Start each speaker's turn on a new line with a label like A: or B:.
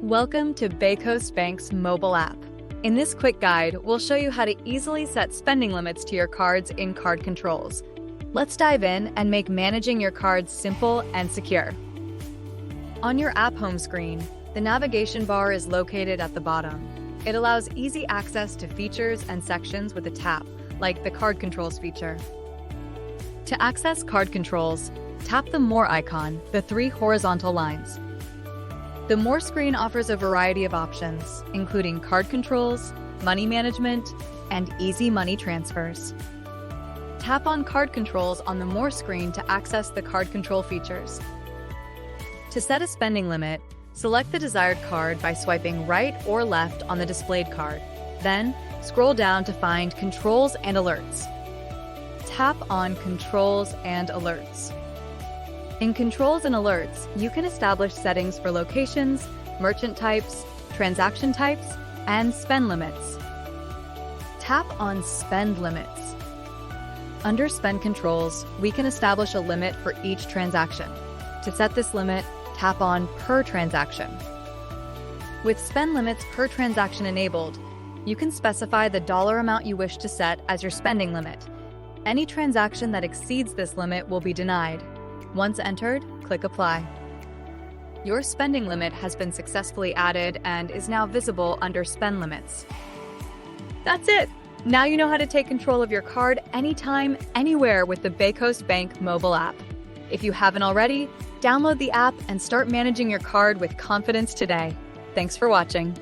A: Welcome to BayCoast Bank's mobile app. In this quick guide, we'll show you how to easily set spending limits to your cards in Card Controls. Let's dive in and make managing your cards simple and secure. On your app home screen, the navigation bar is located at the bottom. It allows easy access to features and sections with a tap, like the Card Controls feature. To access Card Controls, tap the More icon, the three horizontal lines. The More screen offers a variety of options, including card controls, money management, and easy money transfers. Tap on Card Controls on the More screen to access the card control features. To set a spending limit, select the desired card by swiping right or left on the displayed card. Then, scroll down to find Controls and Alerts. Tap on Controls and Alerts. In Controls and Alerts, you can establish settings for locations, merchant types, transaction types, and spend limits. Tap on Spend Limits. Under Spend Controls, we can establish a limit for each transaction. To set this limit, tap on Per Transaction. With spend limits per transaction enabled, you can specify the dollar amount you wish to set as your spending limit. Any transaction that exceeds this limit will be denied. Once entered, click Apply. Your spending limit has been successfully added and is now visible under Spend Limits. That's it! Now you know how to take control of your card anytime, anywhere with the BayCoast Bank mobile app. If you haven't already, download the app and start managing your card with confidence today. Thanks for watching.